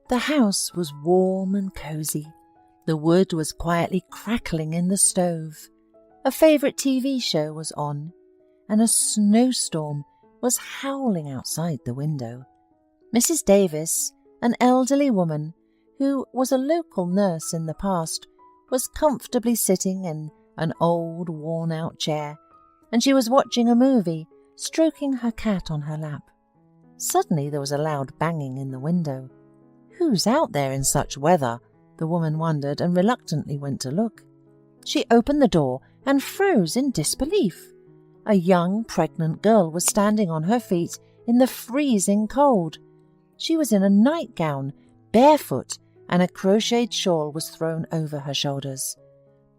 The house was warm and cosy. The wood was quietly crackling in the stove. A favourite TV show was on, and a snowstorm was howling outside the window. Mrs. Davis, an elderly woman who was a local nurse in the past, was comfortably sitting in an old, worn-out chair, and she was watching a movie, stroking her cat on her lap. Suddenly there was a loud banging in the window. "Who's out there in such weather?" the woman wondered, and reluctantly went to look. She opened the door and froze in disbelief. A young, pregnant girl was standing on her feet in the freezing cold. She was in a nightgown, barefoot, and a crocheted shawl was thrown over her shoulders.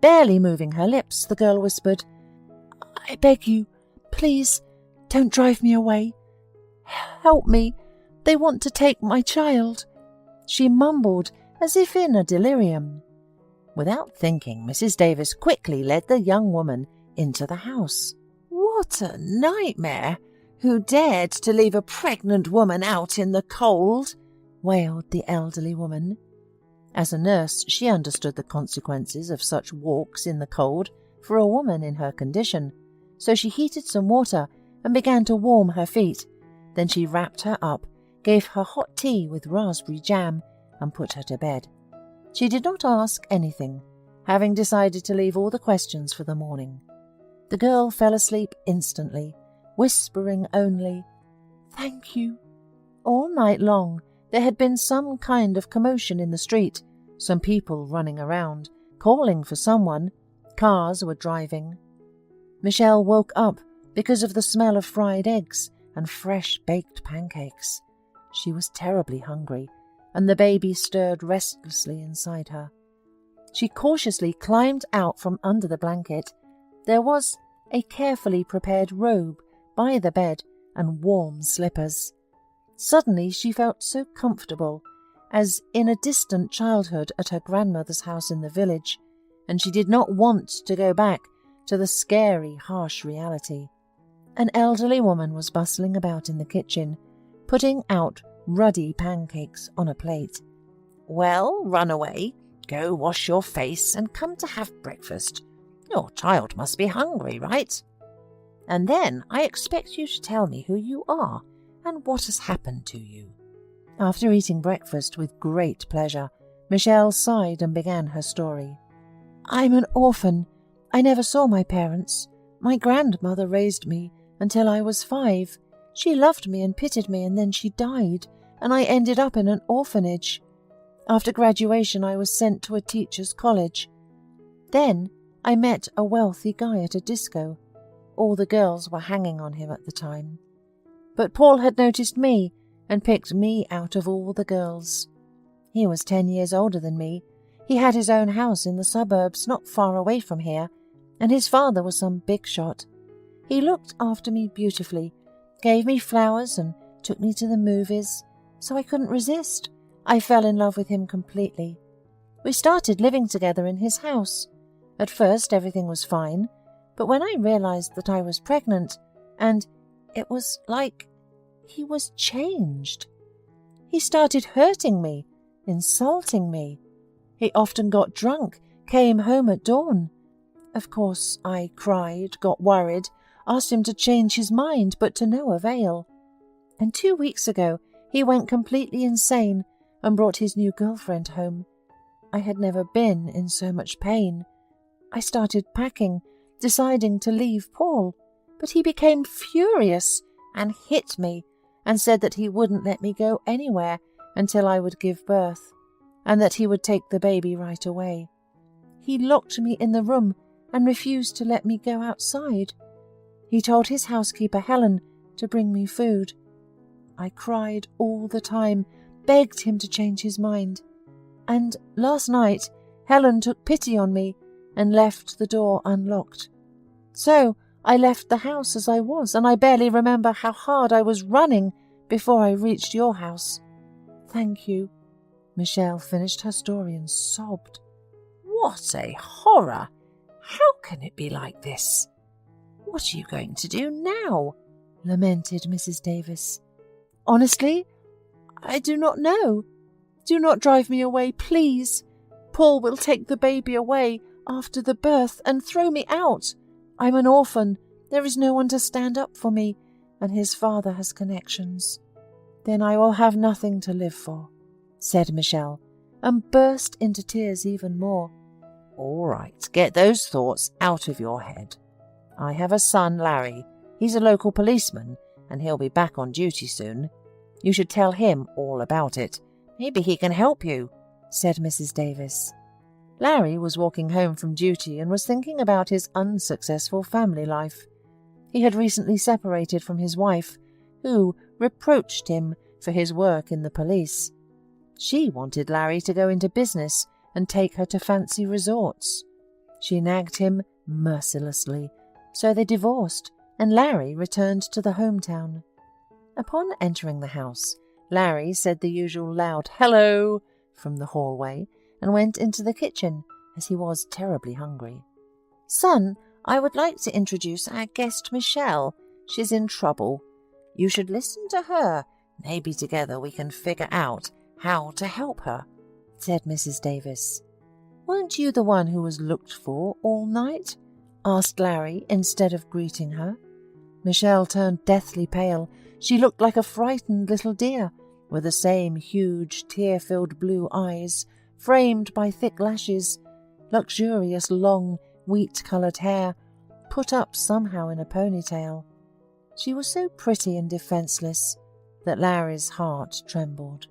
Barely moving her lips, the girl whispered, "I beg you, please, don't drive me away. Help me. They want to take my child." She mumbled as if in a delirium. Without thinking, Mrs. Davis quickly led the young woman into the house. "What a nightmare! Who dared to leave a pregnant woman out in the cold?" wailed the elderly woman. As a nurse, she understood the consequences of such walks in the cold for a woman in her condition, so she heated some water and began to warm her feet. Then she wrapped her up, gave her hot tea with raspberry jam, and put her to bed. She did not ask anything, having decided to leave all the questions for the morning. The girl fell asleep instantly, whispering only, "Thank you." All night long there had been some kind of commotion in the street, some people running around, calling for someone. Cars were driving. Michelle woke up because of the smell of fried eggs and fresh baked pancakes. She was terribly hungry, and the baby stirred restlessly inside her. She cautiously climbed out from under the blanket. There was a carefully prepared robe by the bed and warm slippers. Suddenly she felt so comfortable, as in a distant childhood at her grandmother's house in the village, and she did not want to go back to the scary, harsh reality. An elderly woman was bustling about in the kitchen, putting out ruddy pancakes on a plate. "Well, run away, go wash your face and come to have breakfast. Your child must be hungry, right? And then I expect you to tell me who you are and what has happened to you." After eating breakfast with great pleasure, Michelle sighed and began her story. "I'm an orphan. I never saw my parents. My grandmother raised me until I was 5. She loved me and pitied me, and then she died, and I ended up in an orphanage. After graduation, I was sent to a teacher's college. Then I met a wealthy guy at a disco. All the girls were hanging on him at the time. But Paul had noticed me and picked me out of all the girls. He was 10 years older than me. He had his own house in the suburbs not far away from here, and his father was some big shot. He looked after me beautifully, gave me flowers and took me to the movies, so I couldn't resist. I fell in love with him completely. We started living together in his house. At first everything was fine, but when I realized that I was pregnant, and it was like he was changed. He started hurting me, insulting me. He often got drunk, came home at dawn. Of course, I cried, got worried, asked him to change his mind, but to no avail. And 2 weeks ago, he went completely insane and brought his new girlfriend home. I had never been in so much pain. I started packing, deciding to leave Paul, but he became furious and hit me and said that he wouldn't let me go anywhere until I would give birth, and that he would take the baby right away. He locked me in the room and refused to let me go outside. He told his housekeeper, Helen, to bring me food. I cried all the time, begged him to change his mind. And last night, Helen took pity on me and left the door unlocked. So I left the house as I was, and I barely remember how hard I was running before I reached your house. Thank you." Michelle finished her story and sobbed. "What a horror! How can it be like this? What are you going to do now?" lamented Mrs. Davis. "Honestly, I do not know. Do not drive me away, please. Paul will take the baby away after the birth and throw me out. I'm an orphan. There is no one to stand up for me, and his father has connections. Then I will have nothing to live for, said Michelle, and burst into tears even more. All right, get those thoughts out of your head. I have a son, Larry. He's a local policeman, and he'll be back on duty soon. You should tell him all about it. Maybe he can help you, said Mrs. Davis. Larry was walking home from duty and was thinking about his unsuccessful family life. He had recently separated from his wife, who reproached him for his work in the police. She wanted Larry to go into business and take her to fancy resorts. She nagged him mercilessly, so they divorced, and Larry returned to the hometown. Upon entering the house, Larry said the usual loud "hello" from the hallway and went into the kitchen, as he was terribly hungry. Son, I would like to introduce our guest Michelle. She's in trouble. You should listen to her. Maybe together we can figure out how to help her, said Mrs. Davis. Weren't you the one who was looked for all night? Asked Larry instead of greeting her. Michelle turned deathly pale. She looked like a frightened little deer, with the same huge, tear-filled blue eyes, framed by thick lashes, luxurious long, wheat-coloured hair, put up somehow in a ponytail. She was so pretty and defenceless that Larry's heart trembled.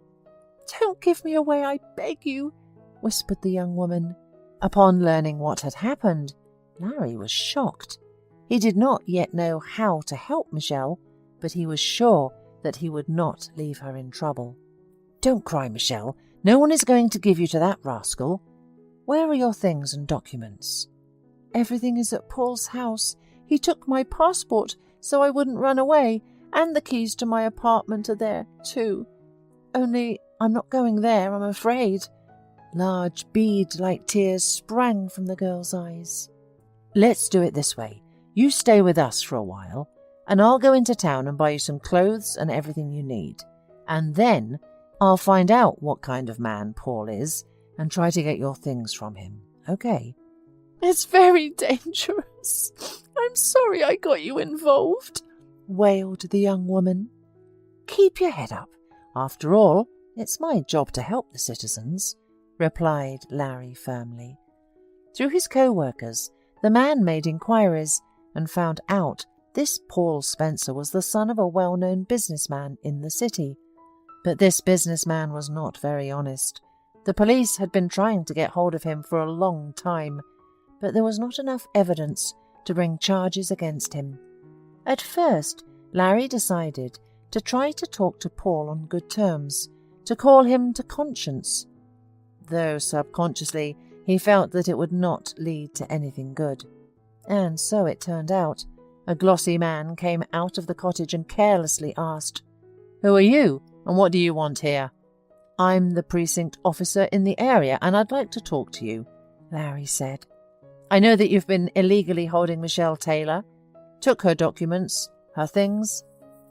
Don't give me away, I beg you, whispered the young woman. Upon learning what had happened, Larry was shocked. He did not yet know how to help Michelle, but he was sure that he would not leave her in trouble. Don't cry, Michelle. No one is going to give you to that rascal. Where are your things and documents? Everything is at Paul's house. He took my passport so I wouldn't run away, and the keys to my apartment are there too. Only I'm not going there, I'm afraid. Large bead-like tears sprang from the girl's eyes. Let's do it this way. You stay with us for a while, and I'll go into town and buy you some clothes and everything you need. And then I'll find out what kind of man Paul is and try to get your things from him, okay? It's very dangerous. I'm sorry I got you involved, wailed the young woman. Keep your head up. After all, it's my job to help the citizens, replied Larry firmly. Through his co-workers, the man made inquiries and found out this Paul Spencer was the son of a well-known businessman in the city. But this businessman was not very honest. The police had been trying to get hold of him for a long time, but there was not enough evidence to bring charges against him. At first, Larry decided to try to talk to Paul on good terms, to call him to conscience, though subconsciously he felt that it would not lead to anything good. And so it turned out. A glossy man came out of the cottage and carelessly asked, "Who are you, and what do you want here?" "I'm the precinct officer in the area, and I'd like to talk to you," Larry said. "I know that you've been illegally holding Michelle Taylor. Took her documents, her things.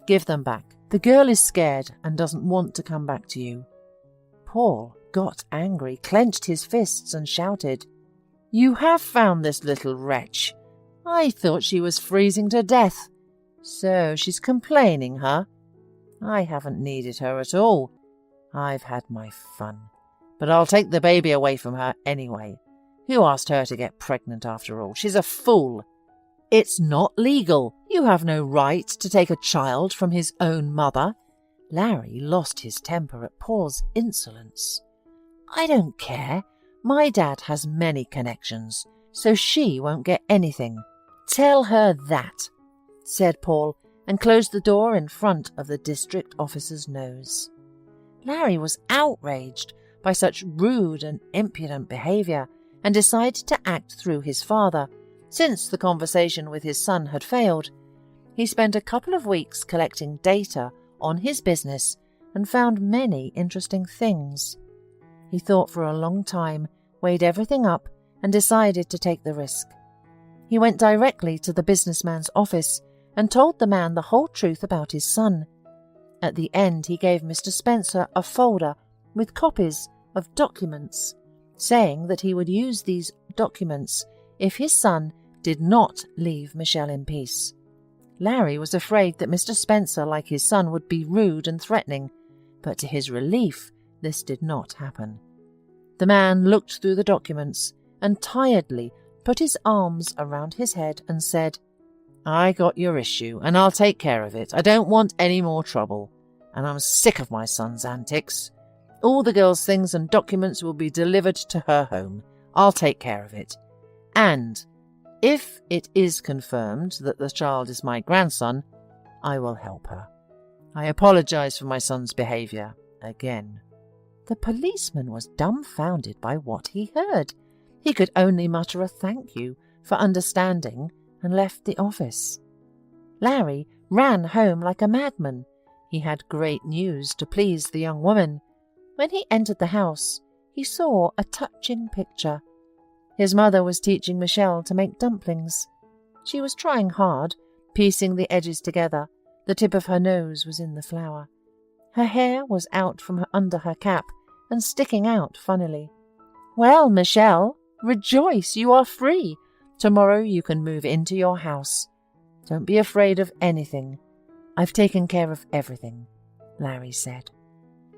Give them back. The girl is scared and doesn't want to come back to you." Paul got angry, clenched his fists and shouted, "You have found this little wretch. I thought she was freezing to death. So she's complaining, huh? I haven't needed her at all. I've had my fun. But I'll take the baby away from her anyway. Who asked her to get pregnant after all? She's a fool. It's not legal. You have no right to take a child from his own mother." Larry lost his temper at Paul's insolence. "I don't care. My dad has many connections, so she won't get anything. Tell her that," said Paul, and closed the door in front of the district officer's nose. Larry was outraged by such rude and impudent behaviour and decided to act through his father. Since the conversation with his son had failed, he spent a couple of weeks collecting data on his business and found many interesting things. He thought for a long time, weighed everything up, and decided to take the risk. He went directly to the businessman's office and told the man the whole truth about his son. At the end, he gave Mr. Spencer a folder with copies of documents, saying that he would use these documents if his son did not leave Michelle in peace. Larry was afraid that Mr. Spencer, like his son, would be rude and threatening, but to his relief, this did not happen. The man looked through the documents and tiredly put his arms around his head and said, "I got your issue, and I'll take care of it. I don't want any more trouble, and I'm sick of my son's antics. All the girl's things and documents will be delivered to her home. I'll take care of it. And if it is confirmed that the child is my grandson, I will help her. I apologize for my son's behaviour again." The policeman was dumbfounded by what he heard. He could only mutter a thank you for understanding and left the office. Larry ran home like a madman. He had great news to please the young woman. When he entered the house, he saw a touching picture. His mother was teaching Michelle to make dumplings. She was trying hard, piecing the edges together. The tip of her nose was in the flour. Her hair was out from under her cap and sticking out funnily. "Well, Michelle, rejoice, you are free. Tomorrow you can move into your house. Don't be afraid of anything. I've taken care of everything," Larry said.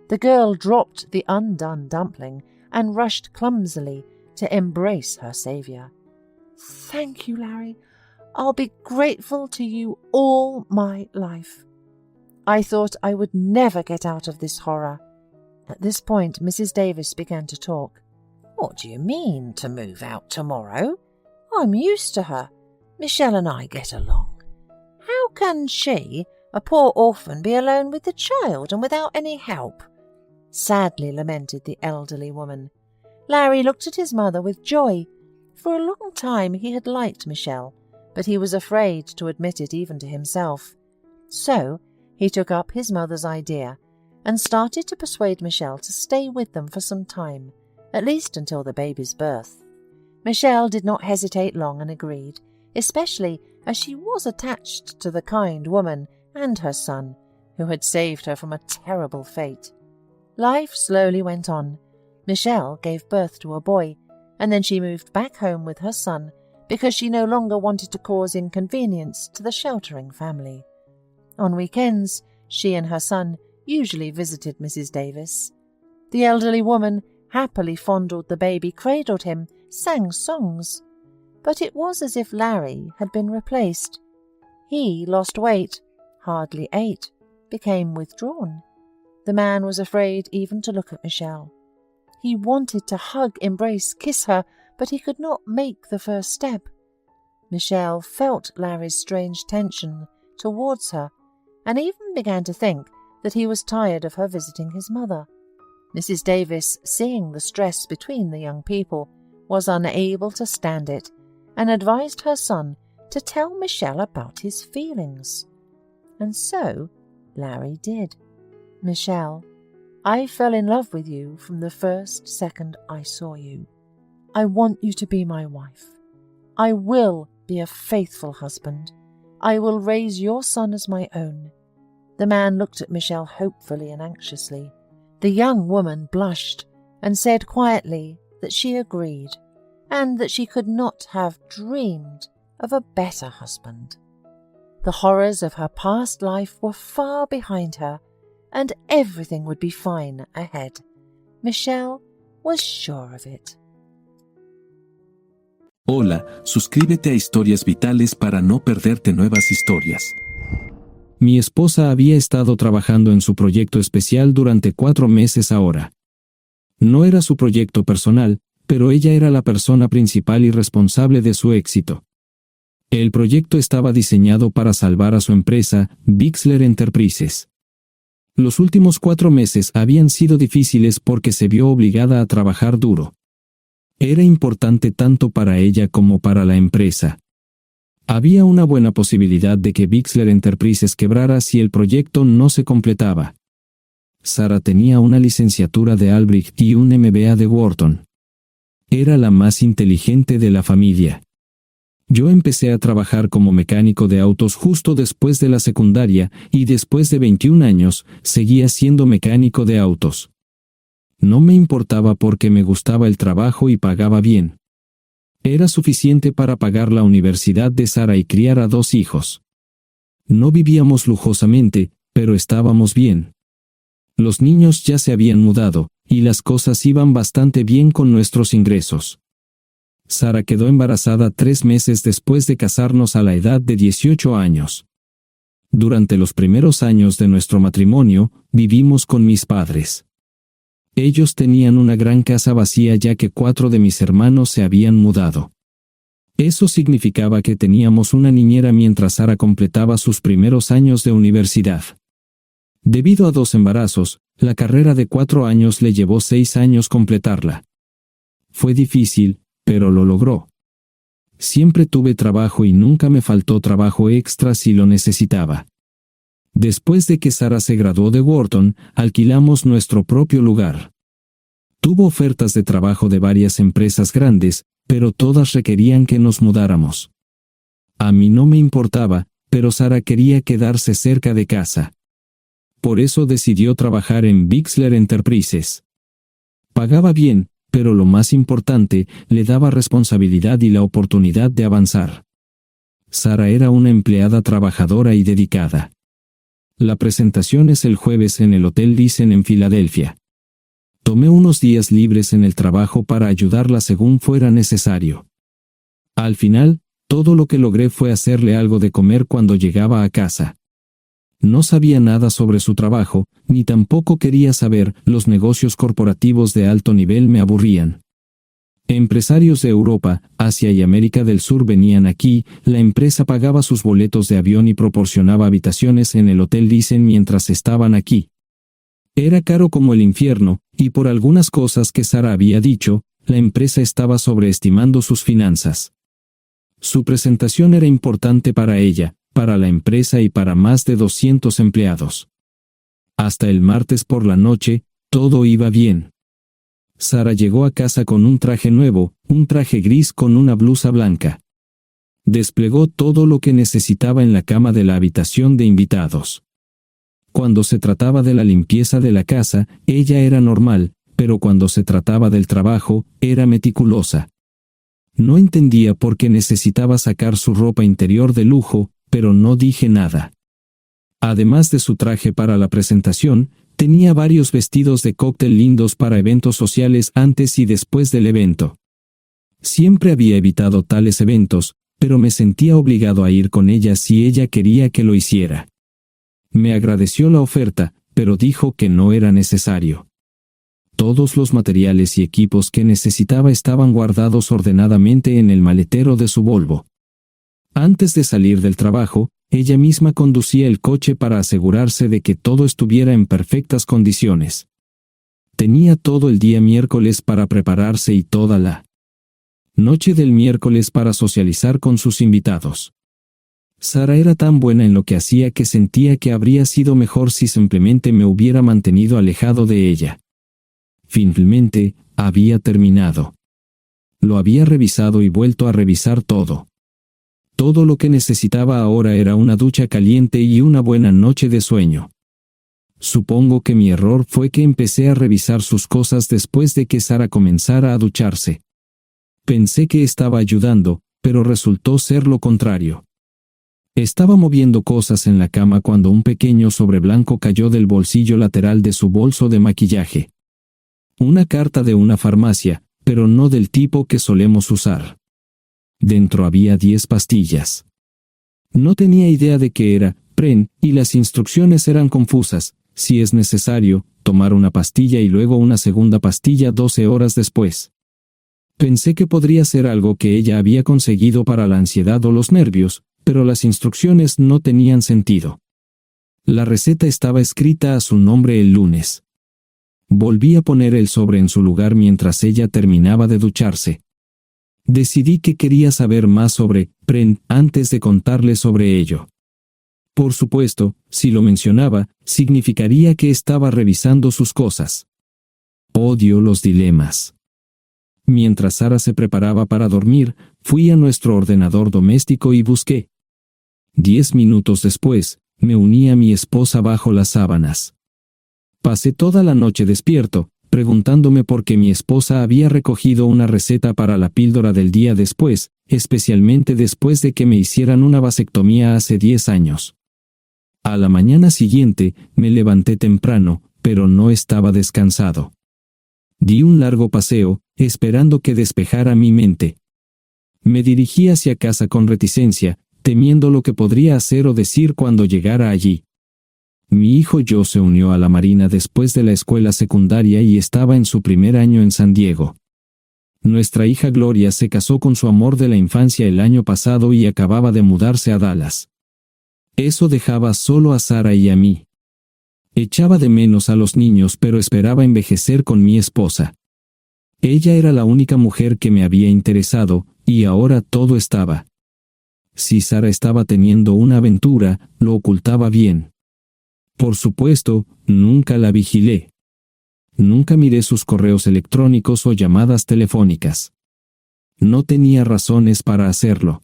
The girl dropped the undone dumpling and rushed clumsily to embrace her saviour. "Thank you, Larry. I'll be grateful to you all my life. I thought I would never get out of this horror." At this point, Mrs. Davis began to talk. "What do you mean, to move out tomorrow? I'm used to her. Michelle and I get along. How can she, a poor orphan, be alone with the child and without any help?" sadly lamented the elderly woman. Larry looked at his mother with joy. For a long time he had liked Michelle, but he was afraid to admit it even to himself. So he took up his mother's idea and started to persuade Michelle to stay with them for some time, at least until the baby's birth. Michelle did not hesitate long and agreed, especially as she was attached to the kind woman and her son, who had saved her from a terrible fate. Life slowly went on. Michelle gave birth to a boy, and then she moved back home with her son because she no longer wanted to cause inconvenience to the sheltering family. On weekends, she and her son usually visited Mrs. Davis. The elderly woman happily fondled the baby, cradled him, sang songs. But it was as if Larry had been replaced. He lost weight, hardly ate, became withdrawn. The man was afraid even to look at Michelle. He wanted to hug, embrace, kiss her, but he could not make the first step. Michelle felt Larry's strange tension towards her, and even began to think that he was tired of her visiting his mother. Mrs. Davis, seeing the stress between the young people, was unable to stand it, and advised her son to tell Michelle about his feelings. And so Larry did. "Michelle, I fell in love with you from the first second I saw you. I want you to be my wife. I will be a faithful husband. I will raise your son as my own." The man looked at Michelle hopefully and anxiously. The young woman blushed and said quietly that she agreed, and that she could not have dreamed of a better husband. The horrors of her past life were far behind her, and everything would be fine ahead. Michelle was sure of it. Hola, suscríbete a Historias Vitales para no perderte nuevas historias. Mi esposa había estado trabajando en su proyecto especial durante 4 meses ahora. No era su proyecto personal, pero ella era la persona principal y responsable de su éxito. El proyecto estaba diseñado para salvar a su empresa, Bixler Enterprises. Los últimos 4 meses habían sido difíciles porque se vio obligada a trabajar duro. Era importante tanto para ella como para la empresa. Había una buena posibilidad de que Bixler Enterprises quebrara si el proyecto no se completaba. Sara tenía una licenciatura de Albrecht y un MBA de Wharton. Era la más inteligente de la familia. Yo empecé a trabajar como mecánico de autos justo después de la secundaria y después de 21 años seguía siendo mecánico de autos. No me importaba porque me gustaba el trabajo y pagaba bien. Era suficiente para pagar la universidad de Sara y criar a 2 hijos. No vivíamos lujosamente, pero estábamos bien. Los niños ya se habían mudado, y las cosas iban bastante bien con nuestros ingresos. Sara quedó embarazada 3 meses después de casarnos a la edad de 18 años. Durante los primeros años de nuestro matrimonio, vivimos con mis padres. Ellos tenían una gran casa vacía ya que 4 de mis hermanos se habían mudado. Eso significaba que teníamos una niñera mientras Sara completaba sus primeros años de universidad. Debido a 2 embarazos, la carrera de 4 años le llevó 6 años completarla. Fue difícil, pero lo logró. Siempre tuve trabajo y nunca me faltó trabajo extra si lo necesitaba. Después de que Sara se graduó de Wharton, alquilamos nuestro propio lugar. Tuvo ofertas de trabajo de varias empresas grandes, pero todas requerían que nos mudáramos. A mí no me importaba, pero Sara quería quedarse cerca de casa. Por eso decidió trabajar en Bixler Enterprises. Pagaba bien, pero lo más importante, le daba responsabilidad y la oportunidad de avanzar. Sara era una empleada trabajadora y dedicada. La presentación es el jueves en el Hotel Thyssen en Filadelfia. Tomé unos días libres en el trabajo para ayudarla según fuera necesario. Al final, todo lo que logré fue hacerle algo de comer cuando llegaba a casa. No sabía nada sobre su trabajo, ni tampoco quería saber. Los negocios corporativos de alto nivel me aburrían. Empresarios de Europa, Asia y América del Sur venían aquí, la empresa pagaba sus boletos de avión y proporcionaba habitaciones en el Hotel Thyssen mientras estaban aquí. Era caro como el infierno, y por algunas cosas que Sara había dicho, la empresa estaba sobreestimando sus finanzas. Su presentación era importante para ella, para la empresa y para más de 200 empleados. Hasta el martes por la noche, todo iba bien. Sara llegó a casa con un traje nuevo, un traje gris con una blusa blanca. Desplegó todo lo que necesitaba en la cama de la habitación de invitados. Cuando se trataba de la limpieza de la casa, ella era normal, pero cuando se trataba del trabajo, era meticulosa. No entendía por qué necesitaba sacar su ropa interior de lujo, pero no dije nada. Además de su traje para la presentación, tenía varios vestidos de cóctel lindos para eventos sociales antes y después del evento. Siempre había evitado tales eventos, pero me sentía obligado a ir con ella si ella quería que lo hiciera. Me agradeció la oferta, pero dijo que no era necesario. Todos los materiales y equipos que necesitaba estaban guardados ordenadamente en el maletero de su Volvo. Antes de salir del trabajo, ella misma conducía el coche para asegurarse de que todo estuviera en perfectas condiciones. Tenía todo el día miércoles para prepararse y toda la noche del miércoles para socializar con sus invitados. Sara era tan buena en lo que hacía que sentía que habría sido mejor si simplemente me hubiera mantenido alejado de ella. Finalmente, había terminado. Lo había revisado y vuelto a revisar todo. Todo lo que necesitaba ahora era una ducha caliente y una buena noche de sueño. Supongo que mi error fue que empecé a revisar sus cosas después de que Sara comenzara a ducharse. Pensé que estaba ayudando, pero resultó ser lo contrario. Estaba moviendo cosas en la cama cuando un pequeño sobre blanco cayó del bolsillo lateral de su bolso de maquillaje. Una carta de una farmacia, pero no del tipo que solemos usar. Dentro había 10 pastillas. No tenía idea de qué era, Pren, y las instrucciones eran confusas. Si es necesario, tomar una pastilla y luego una segunda pastilla 12 horas después. Pensé que podría ser algo que ella había conseguido para la ansiedad o los nervios, pero las instrucciones no tenían sentido. La receta estaba escrita a su nombre el lunes. Volví a poner el sobre en su lugar mientras ella terminaba de ducharse. Decidí que quería saber más sobre Pren antes de contarle sobre ello. Por supuesto, si lo mencionaba, significaría que estaba revisando sus cosas. Odio los dilemas. Mientras Sara se preparaba para dormir, fui a nuestro ordenador doméstico y busqué. 10 minutos después, me uní a mi esposa bajo las sábanas. Pasé toda la noche despierto, preguntándome por qué mi esposa había recogido una receta para la píldora del día después, especialmente después de que me hicieran una vasectomía hace 10 años. A la mañana siguiente, me levanté temprano, pero no estaba descansado. Di un largo paseo, esperando que despejara mi mente. Me dirigí hacia casa con reticencia, temiendo lo que podría hacer o decir cuando llegara allí. Mi hijo Joe se unió a la Marina después de la escuela secundaria y estaba en su primer año en San Diego. Nuestra hija Gloria se casó con su amor de la infancia el año pasado y acababa de mudarse a Dallas. Eso dejaba solo a Sara y a mí. Echaba de menos a los niños, pero esperaba envejecer con mi esposa. Ella era la única mujer que me había interesado, y ahora todo estaba. Si Sara estaba teniendo una aventura, lo ocultaba bien. Por supuesto, nunca la vigilé. Nunca miré sus correos electrónicos o llamadas telefónicas. No tenía razones para hacerlo.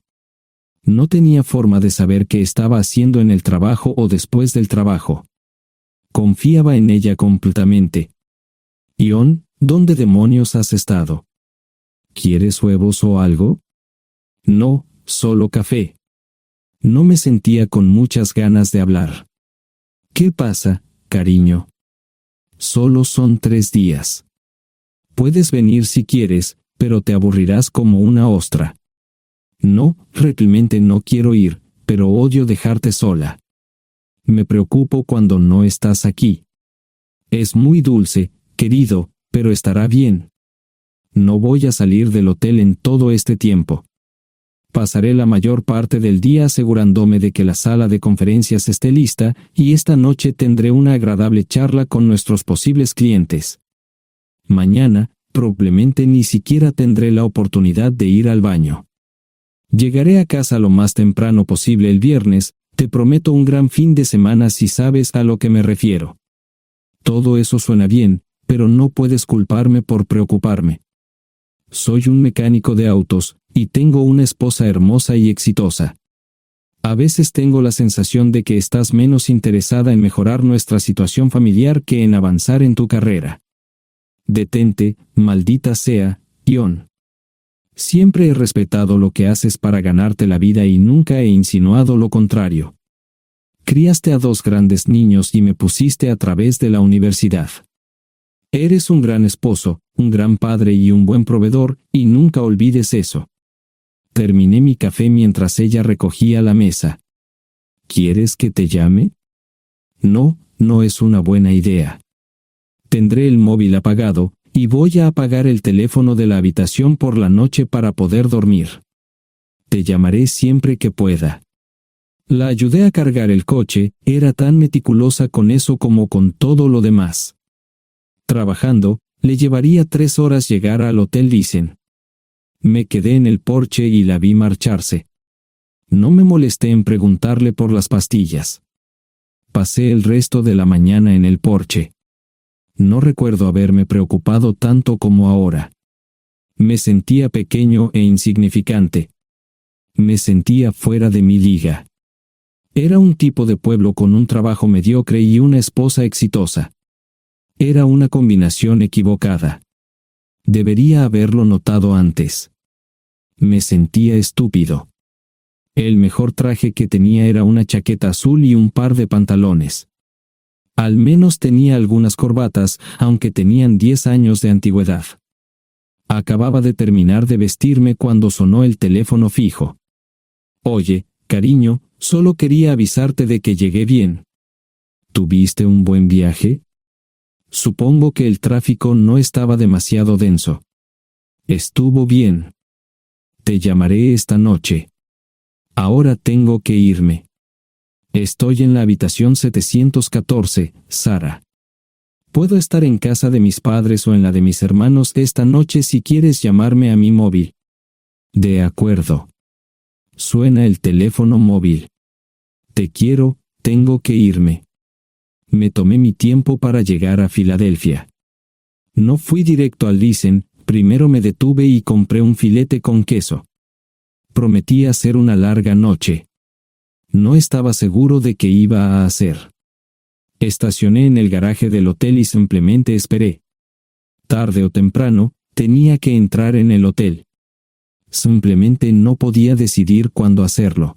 No tenía forma de saber qué estaba haciendo en el trabajo o después del trabajo. Confiaba en ella completamente. Ion, ¿dónde demonios has estado? ¿Quieres huevos o algo? No, solo café. No me sentía con muchas ganas de hablar. ¿Qué pasa, cariño? Solo son 3 días. Puedes venir si quieres, pero te aburrirás como una ostra. No, realmente no quiero ir, pero odio dejarte sola. Me preocupo cuando no estás aquí. Es muy dulce, querido, pero estará bien. No voy a salir del hotel en todo este tiempo. Pasaré la mayor parte del día asegurándome de que la sala de conferencias esté lista, y esta noche tendré una agradable charla con nuestros posibles clientes. Mañana, probablemente ni siquiera tendré la oportunidad de ir al baño. Llegaré a casa lo más temprano posible el viernes, te prometo un gran fin de semana si sabes a lo que me refiero. Todo eso suena bien, pero no puedes culparme por preocuparme. Soy un mecánico de autos, y tengo una esposa hermosa y exitosa. A veces tengo la sensación de que estás menos interesada en mejorar nuestra situación familiar que en avanzar en tu carrera. Detente, maldita sea, Ion. Siempre he respetado lo que haces para ganarte la vida y nunca he insinuado lo contrario. Criaste a 2 grandes niños y me pusiste a través de la universidad. Eres un gran esposo, un gran padre y un buen proveedor, y nunca olvides eso. Terminé mi café mientras ella recogía la mesa. ¿Quieres que te llame? No, no es una buena idea. Tendré el móvil apagado, y voy a apagar el teléfono de la habitación por la noche para poder dormir. Te llamaré siempre que pueda. La ayudé a cargar el coche, era tan meticulosa con eso como con todo lo demás. Trabajando, le llevaría 3 horas llegar al Hotel Lysen. Me quedé en el porche y la vi marcharse. No me molesté en preguntarle por las pastillas. Pasé el resto de la mañana en el porche. No recuerdo haberme preocupado tanto como ahora. Me sentía pequeño e insignificante. Me sentía fuera de mi liga. Era un tipo de pueblo con un trabajo mediocre y una esposa exitosa. Era una combinación equivocada. Debería haberlo notado antes. Me sentía estúpido. El mejor traje que tenía era una chaqueta azul y un par de pantalones. Al menos tenía algunas corbatas, aunque tenían 10 años de antigüedad. Acababa de terminar de vestirme cuando sonó el teléfono fijo. Oye, cariño, solo quería avisarte de que llegué bien. ¿Tuviste un buen viaje? Supongo que el tráfico no estaba demasiado denso. Estuvo bien. Te llamaré esta noche. Ahora tengo que irme. Estoy en la habitación 714, Sara. Puedo estar en casa de mis padres o en la de mis hermanos esta noche si quieres llamarme a mi móvil. De acuerdo. Suena el teléfono móvil. Te quiero, tengo que irme. Me tomé mi tiempo para llegar a Filadelfia. No fui directo al Lysen, primero me detuve y compré un filete con queso. Prometí hacer una larga noche. No estaba seguro de qué iba a hacer. Estacioné en el garaje del hotel y simplemente esperé. Tarde o temprano, tenía que entrar en el hotel. Simplemente no podía decidir cuándo hacerlo.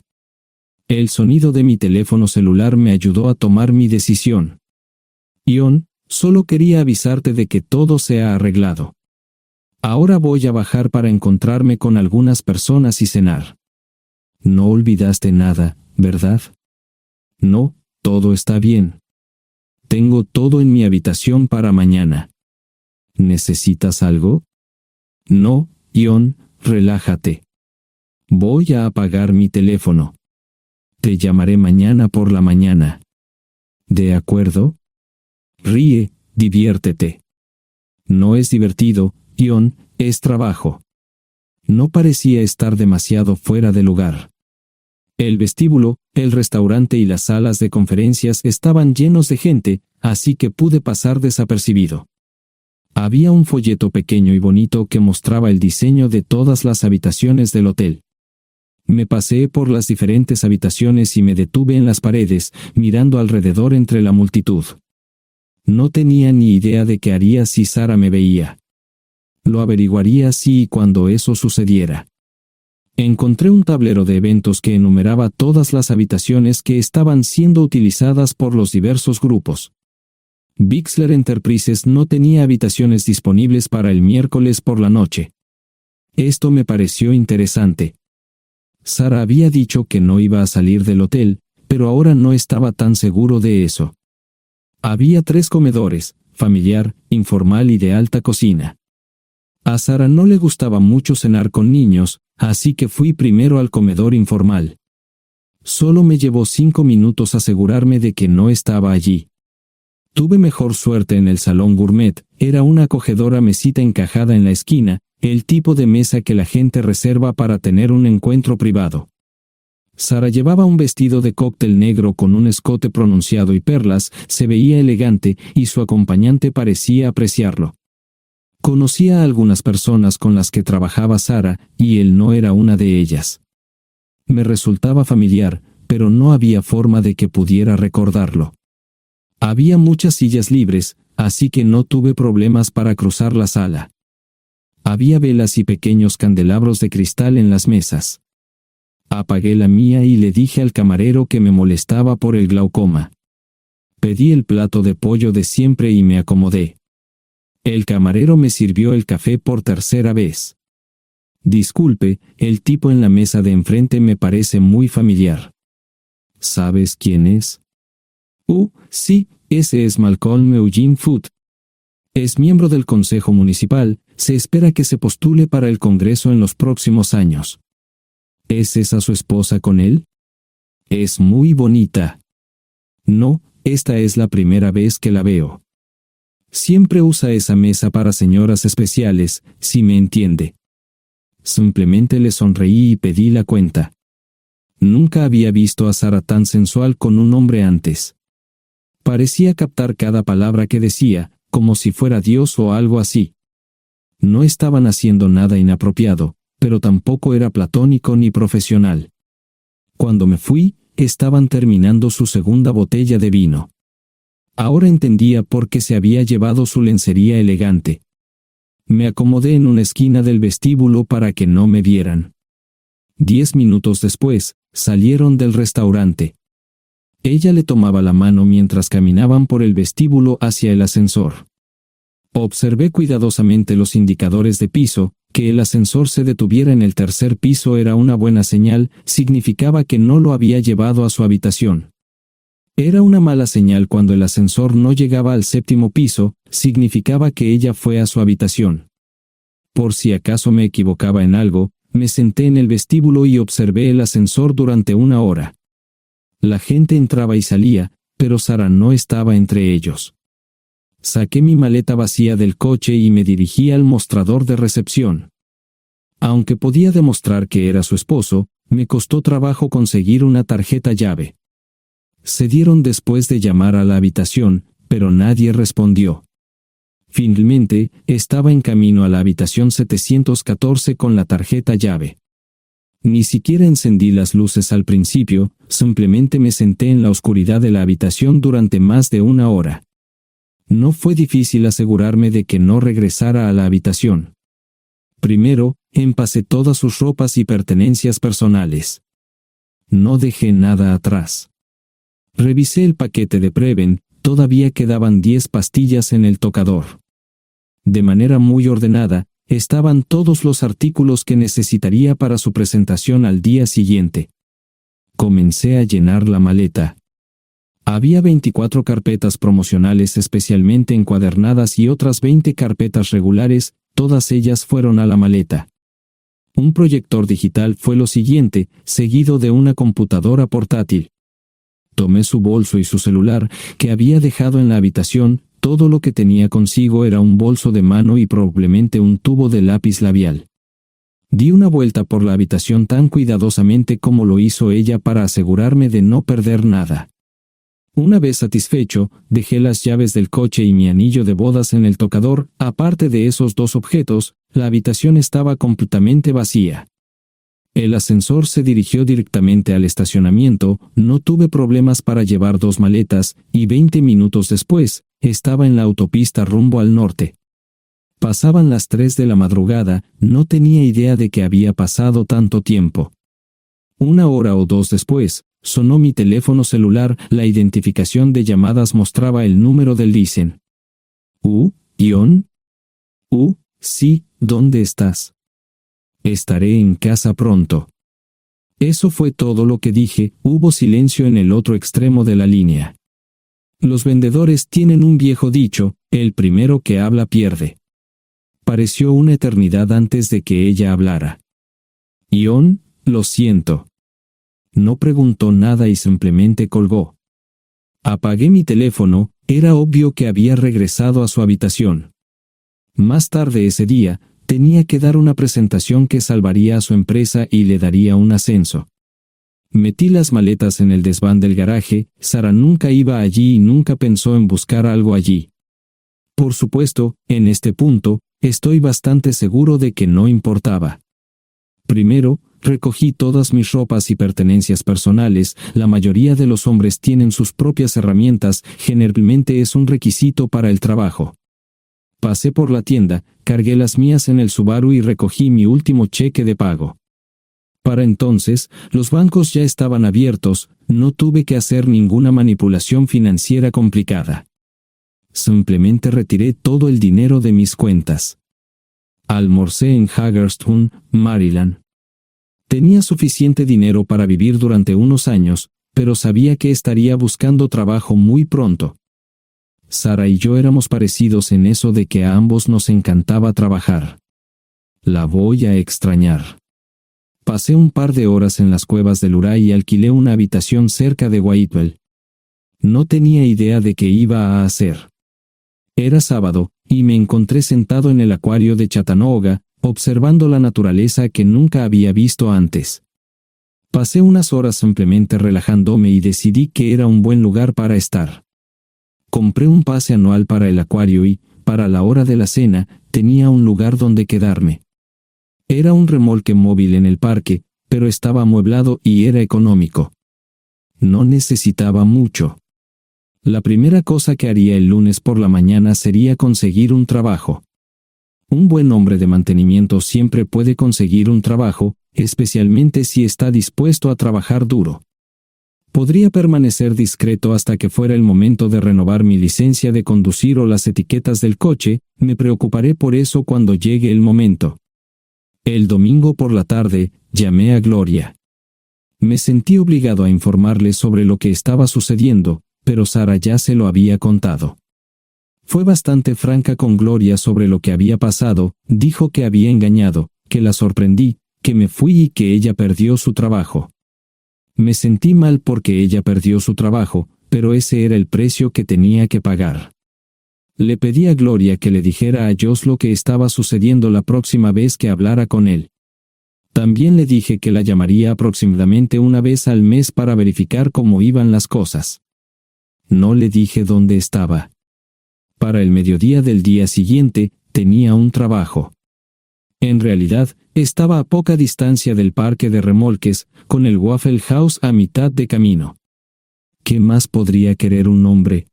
El sonido de mi teléfono celular me ayudó a tomar mi decisión. Ion, solo quería avisarte de que todo se ha arreglado. Ahora voy a bajar para encontrarme con algunas personas y cenar. No olvidaste nada, ¿verdad? No, todo está bien. Tengo todo en mi habitación para mañana. ¿Necesitas algo? No, Ion, relájate. Voy a apagar mi teléfono. Te llamaré mañana por la mañana. ¿De acuerdo? Ríe, diviértete. No es divertido, Ion, es trabajo. No parecía estar demasiado fuera de lugar. El vestíbulo, el restaurante y las salas de conferencias estaban llenos de gente, así que pude pasar desapercibido. Había un folleto pequeño y bonito que mostraba el diseño de todas las habitaciones del hotel. Me paseé por las diferentes habitaciones y me detuve en las paredes, mirando alrededor entre la multitud. No tenía ni idea de qué haría si Sara me veía. Lo averiguaría si y cuando eso sucediera. Encontré un tablero de eventos que enumeraba todas las habitaciones que estaban siendo utilizadas por los diversos grupos. Bixler Enterprises no tenía habitaciones disponibles para el miércoles por la noche. Esto me pareció interesante. Sara había dicho que no iba a salir del hotel, pero ahora no estaba tan seguro de eso. Había 3 comedores, familiar, informal y de alta cocina. A Sara no le gustaba mucho cenar con niños, así que fui primero al comedor informal. Solo me llevó 5 minutos asegurarme de que no estaba allí. Tuve mejor suerte en el salón gourmet, era una acogedora mesita encajada en la esquina, el tipo de mesa que la gente reserva para tener un encuentro privado. Sara llevaba un vestido de cóctel negro con un escote pronunciado y perlas, se veía elegante y su acompañante parecía apreciarlo. Conocía a algunas personas con las que trabajaba Sara y él no era una de ellas. Me resultaba familiar, pero no había forma de que pudiera recordarlo. Había muchas sillas libres, así que no tuve problemas para cruzar la sala. Había velas y pequeños candelabros de cristal en las mesas. Apagué la mía y le dije al camarero que me molestaba por el glaucoma. Pedí el plato de pollo de siempre y me acomodé. El camarero me sirvió el café por tercera vez. Disculpe, el tipo en la mesa de enfrente me parece muy familiar. ¿Sabes quién es? Sí, ese es Malcolm Eugene Foote. Es miembro del Consejo Municipal, se espera que se postule para el Congreso en los próximos años. ¿Es esa su esposa con él? Es muy bonita. No, esta es la primera vez que la veo. Siempre usa esa mesa para señoras especiales, si me entiende. Simplemente le sonreí y pedí la cuenta. Nunca había visto a Sara tan sensual con un hombre antes. Parecía captar cada palabra que decía, como si fuera Dios o algo así. No estaban haciendo nada inapropiado, pero tampoco era platónico ni profesional. Cuando me fui, estaban terminando su segunda botella de vino. Ahora entendía por qué se había llevado su lencería elegante. Me acomodé en una esquina del vestíbulo para que no me vieran. 10 minutos después, salieron del restaurante. Ella le tomaba la mano mientras caminaban por el vestíbulo hacia el ascensor. Observé cuidadosamente los indicadores de piso, que el ascensor se detuviera en el tercer piso era una buena señal, significaba que no lo había llevado a su habitación. Era una mala señal cuando el ascensor no llegaba al 7º piso, significaba que ella fue a su habitación. Por si acaso me equivocaba en algo, me senté en el vestíbulo y observé el ascensor durante 1 hora. La gente entraba y salía, pero Sara no estaba entre ellos. Saqué mi maleta vacía del coche y me dirigí al mostrador de recepción. Aunque podía demostrar que era su esposo, me costó trabajo conseguir una tarjeta llave. Se dieron después de llamar a la habitación, pero nadie respondió. Finalmente, estaba en camino a la habitación 714 con la tarjeta llave. Ni siquiera encendí las luces al principio, simplemente me senté en la oscuridad de la habitación durante más de 1 hora. no fue difícil asegurarme de que no regresara a la habitación. Primero, empacé todas sus ropas y pertenencias personales. No dejé nada atrás. Revisé el paquete de Preven, todavía quedaban 10 pastillas en el tocador. De manera muy ordenada, estaban todos los artículos que necesitaría para su presentación al día siguiente. Comencé a llenar la maleta. Había 24 carpetas promocionales especialmente encuadernadas y otras 20 carpetas regulares, todas ellas fueron a la maleta. Un proyector digital fue lo siguiente, seguido de una computadora portátil. Tomé su bolso y su celular, que había dejado en la habitación. Todo lo que tenía consigo era un bolso de mano y probablemente un tubo de lápiz labial. Di una vuelta por la habitación tan cuidadosamente como lo hizo ella para asegurarme de no perder nada. Una vez satisfecho, dejé las llaves del coche y mi anillo de bodas en el tocador. Aparte de esos 2 objetos, la habitación estaba completamente vacía. El ascensor se dirigió directamente al estacionamiento, no tuve problemas para llevar 2 maletas, y 20 minutos después, estaba en la autopista rumbo al norte. Pasaban las 3 de la madrugada, no tenía idea de que había pasado tanto tiempo. 1 hora o 2 después, sonó mi teléfono celular, la identificación de llamadas mostraba el número del Listen. ¿Ion? Sí, ¿dónde estás? Estaré en casa pronto. Eso fue todo lo que dije. Hubo silencio en el otro extremo de la línea. Los vendedores tienen un viejo dicho, el primero que habla pierde. Pareció una eternidad antes de que ella hablara. Ion, lo siento. No preguntó nada y simplemente colgó. Apagué mi teléfono, era obvio que había regresado a su habitación. Más tarde ese día, tenía que dar una presentación que salvaría a su empresa y le daría un ascenso. Metí las maletas en el desván del garaje. Sara nunca iba allí y nunca pensó en buscar algo allí. Por supuesto, en este punto, estoy bastante seguro de que no importaba. Primero, recogí todas mis ropas y pertenencias personales. La mayoría de los hombres tienen sus propias herramientas, generalmente es un requisito para el trabajo. Pasé por la tienda, cargué las mías en el Subaru y recogí mi último cheque de pago. Para entonces, los bancos ya estaban abiertos, no tuve que hacer ninguna manipulación financiera complicada. Simplemente retiré todo el dinero de mis cuentas. Almorcé en Hagerstown, Maryland. Tenía suficiente dinero para vivir durante unos años, pero sabía que estaría buscando trabajo muy pronto. Sara y yo éramos parecidos en eso de que a ambos nos encantaba trabajar. La voy a extrañar. Pasé un par de horas en las cuevas del Uray y alquilé una habitación cerca de Whitewell. No tenía idea de qué iba a hacer. Era sábado, y me encontré sentado en el acuario de Chattanooga, observando la naturaleza que nunca había visto antes. Pasé unas horas simplemente relajándome y decidí que era un buen lugar para estar. Compré un pase anual para el acuario y, para la hora de la cena, tenía un lugar donde quedarme. Era un remolque móvil en el parque, pero estaba amueblado y era económico. No necesitaba mucho. La primera cosa que haría el lunes por la mañana sería conseguir un trabajo. Un buen hombre de mantenimiento siempre puede conseguir un trabajo, especialmente si está dispuesto a trabajar duro. Podría permanecer discreto hasta que fuera el momento de renovar mi licencia de conducir o las etiquetas del coche. Me preocuparé por eso cuando llegue el momento. El domingo por la tarde, llamé a Gloria. Me sentí obligado a informarle sobre lo que estaba sucediendo, pero Sara ya se lo había contado. Fue bastante franca con Gloria sobre lo que había pasado. Dijo que había engañado, que la sorprendí, que me fui y que ella perdió su trabajo. Me sentí mal porque ella perdió su trabajo, pero ese era el precio que tenía que pagar. Le pedí a Gloria que le dijera a Josh lo que estaba sucediendo la próxima vez que hablara con él. También le dije que la llamaría aproximadamente una vez al mes para verificar cómo iban las cosas. No le dije dónde estaba. Para el mediodía del día siguiente, tenía un trabajo. En realidad, estaba a poca distancia del parque de remolques, con el Waffle House a mitad de camino. ¿Qué más podría querer un hombre?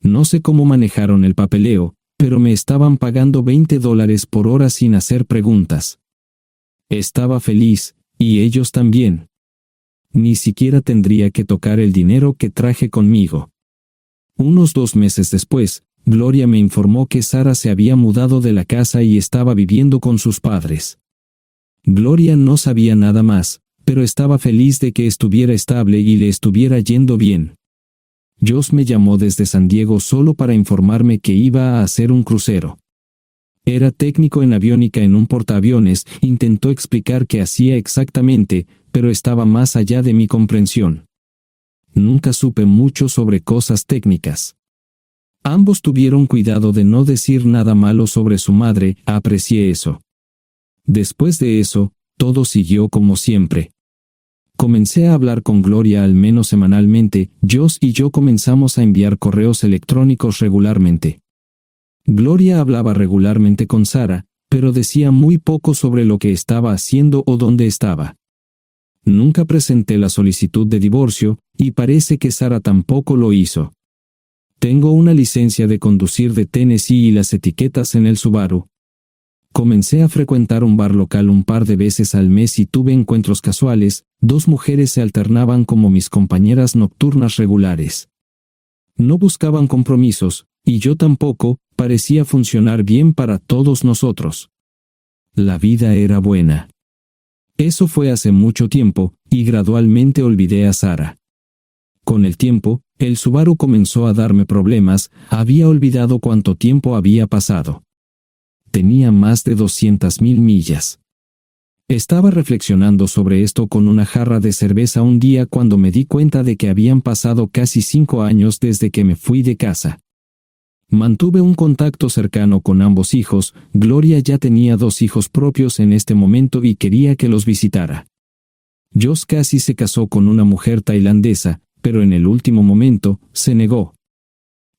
No sé cómo manejaron el papeleo, pero me estaban pagando $20 por hora sin hacer preguntas. Estaba feliz, y ellos también. Ni siquiera tendría que tocar el dinero que traje conmigo. Unos 2 meses después, Gloria me informó que Sara se había mudado de la casa y estaba viviendo con sus padres. Gloria no sabía nada más, pero estaba feliz de que estuviera estable y le estuviera yendo bien. Josh me llamó desde San Diego solo para informarme que iba a hacer un crucero. Era técnico en aviónica en un portaaviones, intentó explicar qué hacía exactamente, pero estaba más allá de mi comprensión. Nunca supe mucho sobre cosas técnicas. Ambos tuvieron cuidado de no decir nada malo sobre su madre, aprecié eso. Después de eso, todo siguió como siempre. Comencé a hablar con Gloria al menos semanalmente, Josh y yo comenzamos a enviar correos electrónicos regularmente. Gloria hablaba regularmente con Sara, pero decía muy poco sobre lo que estaba haciendo o dónde estaba. Nunca presenté la solicitud de divorcio, y parece que Sara tampoco lo hizo. Tengo una licencia de conducir de Tennessee y las etiquetas en el Subaru. Comencé a frecuentar un bar local un par de veces al mes y tuve encuentros casuales, 2 mujeres se alternaban como mis compañeras nocturnas regulares. No buscaban compromisos, y yo tampoco, parecía funcionar bien para todos nosotros. La vida era buena. Eso fue hace mucho tiempo, y gradualmente olvidé a Sara. Con el tiempo, el Subaru comenzó a darme problemas, había olvidado cuánto tiempo había pasado. Tenía más de 200,000 millas. Estaba reflexionando sobre esto con una jarra de cerveza un día cuando me di cuenta de que habían pasado casi 5 años desde que me fui de casa. Mantuve un contacto cercano con ambos hijos, Gloria ya tenía 2 hijos propios en este momento y quería que los visitara. Josh casi se casó con una mujer tailandesa, pero en el último momento, se negó.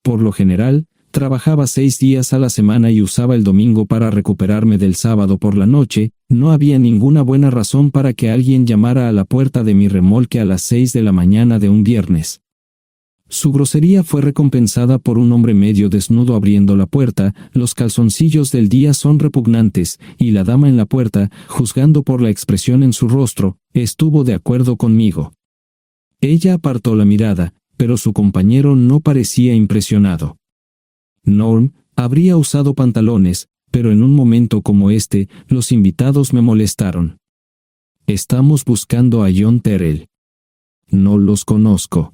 Por lo general, trabajaba 6 días a la semana y usaba el domingo para recuperarme del sábado por la noche, no había ninguna buena razón para que alguien llamara a la puerta de mi remolque a las 6 de la mañana de un viernes. Su grosería fue recompensada por un hombre medio desnudo abriendo la puerta, los calzoncillos del día son repugnantes, y la dama en la puerta, juzgando por la expresión en su rostro, estuvo de acuerdo conmigo. Ella apartó la mirada, pero su compañero no parecía impresionado. Norm habría usado pantalones, pero en un momento como este, los invitados me molestaron. Estamos buscando a John Terrell. No los conozco.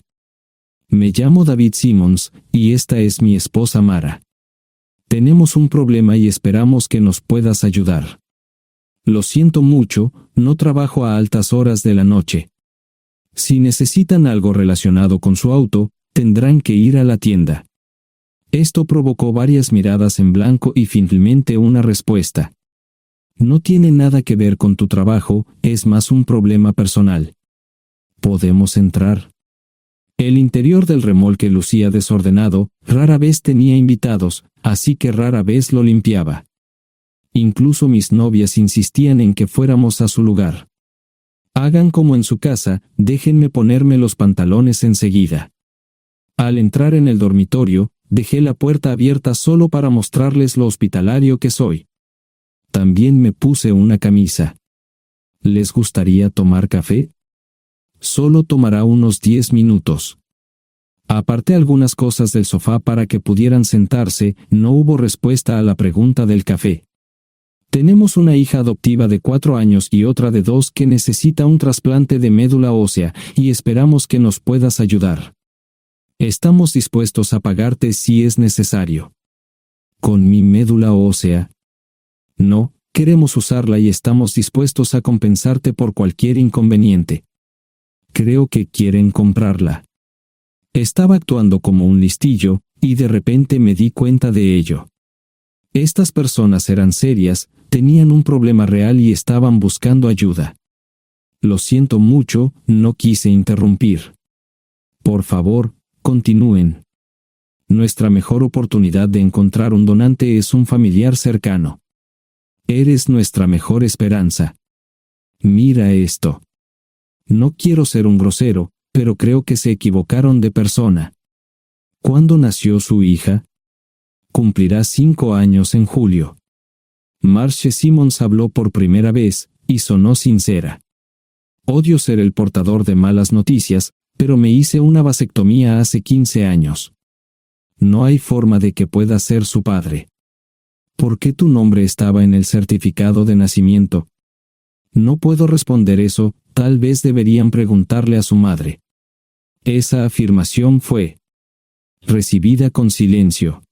Me llamo David Simmons, y esta es mi esposa Mara. Tenemos un problema y esperamos que nos puedas ayudar. Lo siento mucho, no trabajo a altas horas de la noche. Si necesitan algo relacionado con su auto, tendrán que ir a la tienda. Esto provocó varias miradas en blanco y finalmente una respuesta. No tiene nada que ver con tu trabajo, es más un problema personal. ¿Podemos entrar? El interior del remolque lucía desordenado, rara vez tenía invitados, así que rara vez lo limpiaba. Incluso mis novias insistían en que fuéramos a su lugar. Hagan como en su casa, déjenme ponerme los pantalones enseguida. Al entrar en el dormitorio, dejé la puerta abierta solo para mostrarles lo hospitalario que soy. También me puse una camisa. ¿Les gustaría tomar café? Solo tomará unos 10 minutos. Aparté algunas cosas del sofá para que pudieran sentarse, no hubo respuesta a la pregunta del café. Tenemos una hija adoptiva de 4 años y otra de 2 que necesita un trasplante de médula ósea, y esperamos que nos puedas ayudar. Estamos dispuestos a pagarte si es necesario. ¿Con mi médula ósea? No, queremos usarla y estamos dispuestos a compensarte por cualquier inconveniente. Creo que quieren comprarla. Estaba actuando como un listillo, y de repente me di cuenta de ello. Estas personas eran serias, tenían un problema real y estaban buscando ayuda. Lo siento mucho, no quise interrumpir. Por favor, continúen. Nuestra mejor oportunidad de encontrar un donante es un familiar cercano. Eres nuestra mejor esperanza. Mira esto. No quiero ser un grosero, pero creo que se equivocaron de persona. ¿Cuándo nació su hija? Cumplirá 5 años en julio. Marge Simmons habló por primera vez, y sonó sincera. Odio ser el portador de malas noticias, pero me hice una vasectomía hace 15 años. No hay forma de que pueda ser su padre. ¿Por qué tu nombre estaba en el certificado de nacimiento? No puedo responder eso, tal vez deberían preguntarle a su madre. Esa afirmación fue recibida con silencio.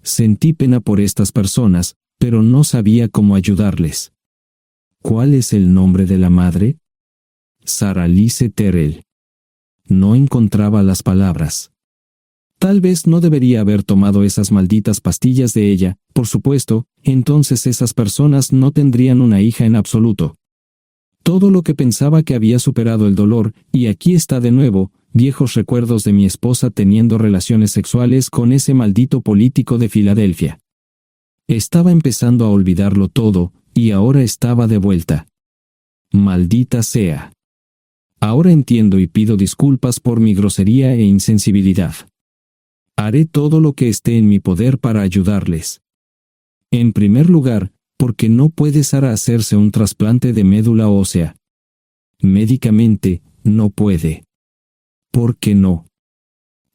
Sentí pena por estas personas, pero no sabía cómo ayudarles. ¿Cuál es el nombre de la madre? Sarah Lise Terrell. No encontraba las palabras. Tal vez no debería haber tomado esas malditas pastillas de ella, por supuesto, entonces esas personas no tendrían una hija en absoluto. Todo lo que pensaba que había superado el dolor, y aquí está de nuevo, viejos recuerdos de mi esposa teniendo relaciones sexuales con ese maldito político de Filadelfia. Estaba empezando a olvidarlo todo, y ahora estaba de vuelta. Maldita sea. Ahora entiendo y pido disculpas por mi grosería e insensibilidad. Haré todo lo que esté en mi poder para ayudarles. En primer lugar, porque no puede Sara hacerse un trasplante de médula ósea. Médicamente, no puede. ¿Por qué no?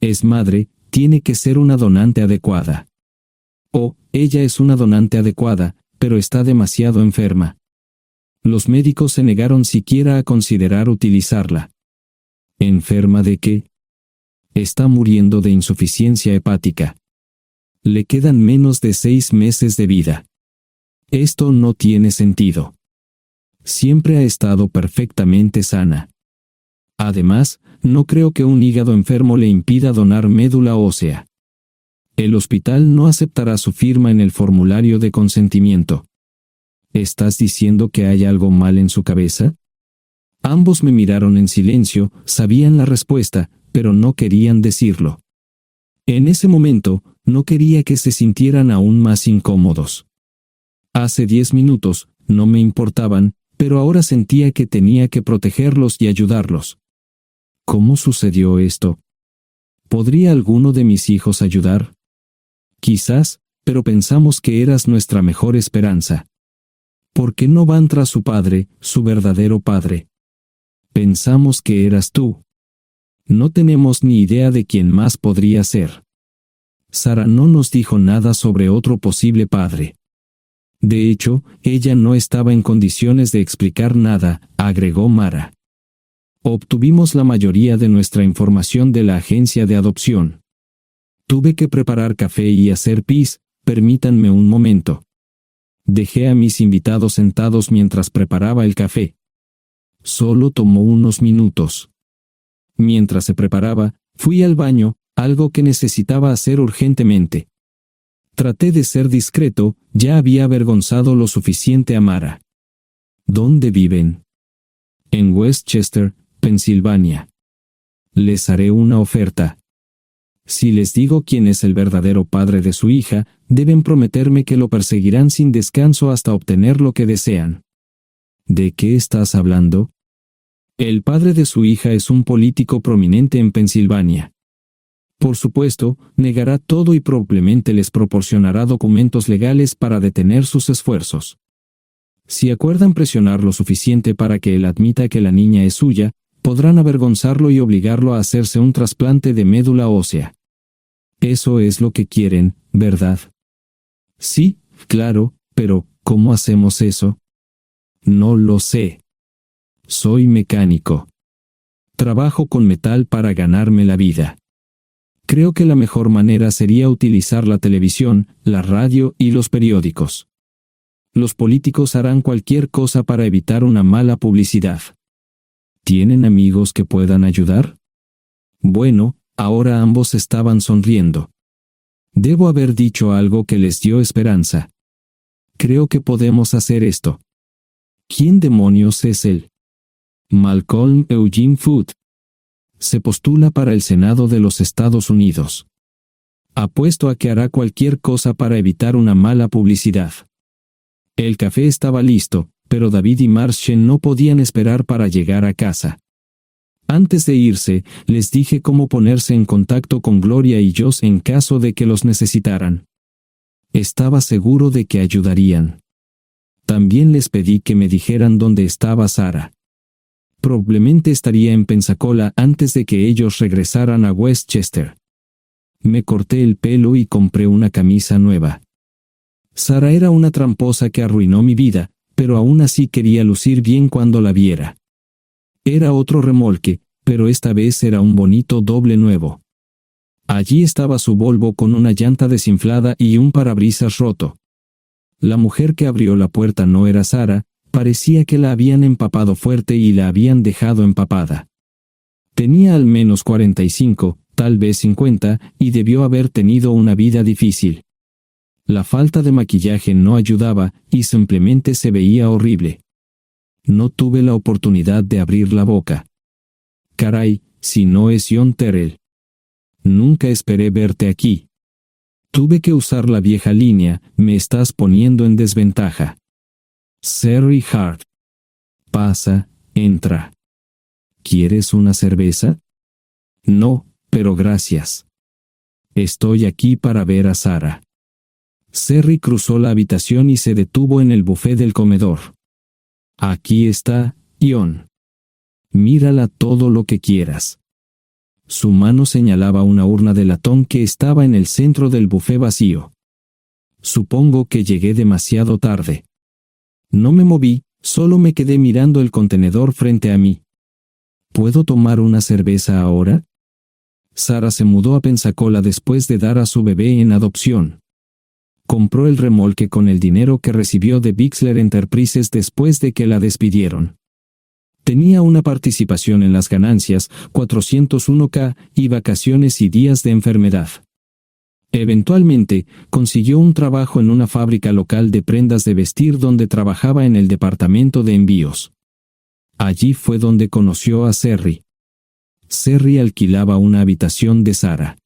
Es madre, tiene que ser una donante adecuada. Ella es una donante adecuada, pero está demasiado enferma. Los médicos se negaron siquiera a considerar utilizarla. ¿Enferma de qué? Está muriendo de insuficiencia hepática. Le quedan menos de 6 meses de vida. Esto no tiene sentido. Siempre ha estado perfectamente sana. Además, no creo que un hígado enfermo le impida donar médula ósea. El hospital no aceptará su firma en el formulario de consentimiento. ¿Estás diciendo que hay algo mal en su cabeza? Ambos me miraron en silencio, sabían la respuesta, pero no querían decirlo. En ese momento, no quería que se sintieran aún más incómodos. Hace 10 minutos, no me importaban, pero ahora sentía que tenía que protegerlos y ayudarlos. ¿Cómo sucedió esto? ¿Podría alguno de mis hijos ayudar? Quizás, pero pensamos que eras nuestra mejor esperanza. ¿Por qué no van tras su padre, su verdadero padre? Pensamos que eras tú. No tenemos ni idea de quién más podría ser. Sara no nos dijo nada sobre otro posible padre. De hecho, ella no estaba en condiciones de explicar nada, agregó Mara. Obtuvimos la mayoría de nuestra información de la agencia de adopción. Tuve que preparar café y hacer pis, permítanme un momento. Dejé a mis invitados sentados mientras preparaba el café. Solo tomó unos minutos. Mientras se preparaba, fui al baño, algo que necesitaba hacer urgentemente. Traté de ser discreto, ya había avergonzado lo suficiente a Mara. ¿Dónde viven? En Westchester, Pensilvania. Les haré una oferta. Si les digo quién es el verdadero padre de su hija, deben prometerme que lo perseguirán sin descanso hasta obtener lo que desean. ¿De qué estás hablando? El padre de su hija es un político prominente en Pensilvania. Por supuesto, negará todo y probablemente les proporcionará documentos legales para detener sus esfuerzos. Si acuerdan presionar lo suficiente para que él admita que la niña es suya, podrán avergonzarlo y obligarlo a hacerse un trasplante de médula ósea. Eso es lo que quieren, ¿verdad? Sí, claro, pero ¿cómo hacemos eso? No lo sé. Soy mecánico. Trabajo con metal para ganarme la vida. Creo que la mejor manera sería utilizar la televisión, la radio y los periódicos. Los políticos harán cualquier cosa para evitar una mala publicidad. ¿Tienen amigos que puedan ayudar? Bueno, ahora ambos estaban sonriendo. Debo haber dicho algo que les dio esperanza. Creo que podemos hacer esto. ¿Quién demonios es él? Malcolm Eugene Foote. Se postula para el Senado de los Estados Unidos. Apuesto a que hará cualquier cosa para evitar una mala publicidad. El café estaba listo, pero David y Marge no podían esperar para llegar a casa. Antes de irse, les dije cómo ponerse en contacto con Gloria y Josh en caso de que los necesitaran. Estaba seguro de que ayudarían. También les pedí que me dijeran dónde estaba Sarah. Probablemente estaría en Pensacola antes de que ellos regresaran a Westchester. Me corté el pelo y compré una camisa nueva. Sarah era una tramposa que arruinó mi vida, pero aún así quería lucir bien cuando la viera. Era otro remolque, pero esta vez era un bonito doble nuevo. Allí estaba su Volvo con una llanta desinflada y un parabrisas roto. La mujer que abrió la puerta no era Sarah, parecía que la habían empapado fuerte y la habían dejado empapada. Tenía al menos 45, tal vez 50, y debió haber tenido una vida difícil. La falta de maquillaje no ayudaba y simplemente se veía horrible. No tuve la oportunidad de abrir la boca. Caray, si no es John Terrell. Nunca esperé verte aquí. Tuve que usar la vieja línea, me estás poniendo en desventaja. Sherry Hart. Pasa, entra. ¿Quieres una cerveza? No, pero gracias. Estoy aquí para ver a Sarah. Sherry cruzó la habitación y se detuvo en el buffet del comedor. Aquí está, John. Mírala todo lo que quieras. Su mano señalaba una urna de latón que estaba en el centro del buffet vacío. Supongo que llegué demasiado tarde. No me moví, solo me quedé mirando el contenedor frente a mí. ¿Puedo tomar una cerveza ahora? Sarah se mudó a Pensacola después de dar a su bebé en adopción. Compró el remolque con el dinero que recibió de Bixler Enterprises después de que la despidieron. Tenía una participación en las ganancias, 401k, y vacaciones y días de enfermedad. Eventualmente, consiguió un trabajo en una fábrica local de prendas de vestir donde trabajaba en el departamento de envíos. Allí fue donde conoció a Sherry. Sherry alquilaba una habitación de Sarah.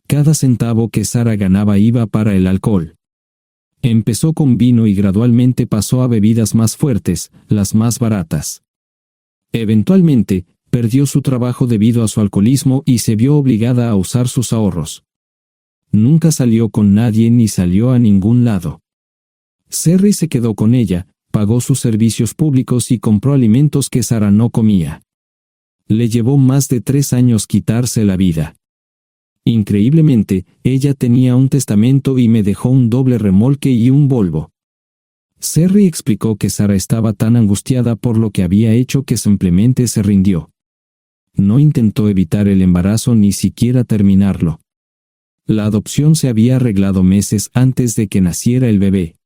Cada centavo que Sarah ganaba iba para el alcohol. Empezó con vino y gradualmente pasó a bebidas más fuertes, las más baratas. Eventualmente, perdió su trabajo debido a su alcoholismo y se vio obligada a usar sus ahorros. Nunca salió con nadie ni salió a ningún lado. Sherry se quedó con ella, pagó sus servicios públicos y compró alimentos que Sarah no comía. Le llevó más de 3 años quitarse la vida. Increíblemente, ella tenía un testamento y me dejó un doble remolque y un Volvo. Sherry explicó que Sarah estaba tan angustiada por lo que había hecho que simplemente se rindió. No intentó evitar el embarazo ni siquiera terminarlo. La adopción se había arreglado meses antes de que naciera el bebé.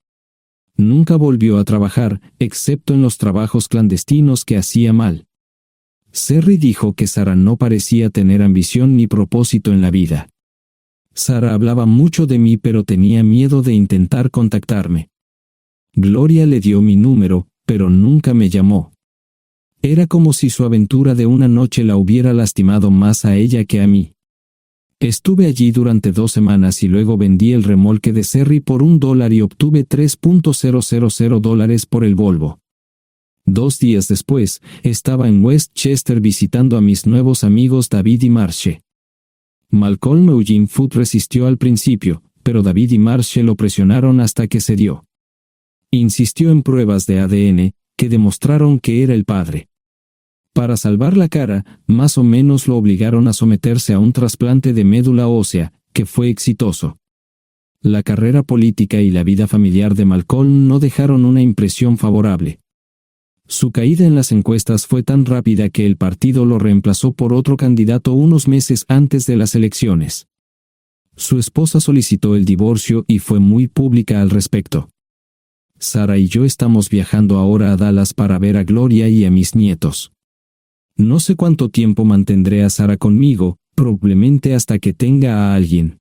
Nunca volvió a trabajar, excepto en los trabajos clandestinos que hacía mal. Sherry dijo que Sarah no parecía tener ambición ni propósito en la vida. Sarah hablaba mucho de mí pero tenía miedo de intentar contactarme. Gloria le dio mi número, pero nunca me llamó. Era como si su aventura de una noche la hubiera lastimado más a ella que a mí. Estuve allí durante 2 semanas y luego vendí el remolque de Sherry por $1 y obtuve $3,000 por el Volvo. 2 días después, estaba en Westchester visitando a mis nuevos amigos David y Marche. Malcolm Eugene Foot resistió al principio, pero David y Marche lo presionaron hasta que cedió. Insistió en pruebas de ADN, que demostraron que era el padre. Para salvar la cara, más o menos lo obligaron a someterse a un trasplante de médula ósea, que fue exitoso. La carrera política y la vida familiar de Malcolm no dejaron una impresión favorable. Su caída en las encuestas fue tan rápida que el partido lo reemplazó por otro candidato unos meses antes de las elecciones. Su esposa solicitó el divorcio y fue muy pública al respecto. Sarah y yo estamos viajando ahora a Dallas para ver a Gloria y a mis nietos. No sé cuánto tiempo mantendré a Sarah conmigo, probablemente hasta que tenga a alguien.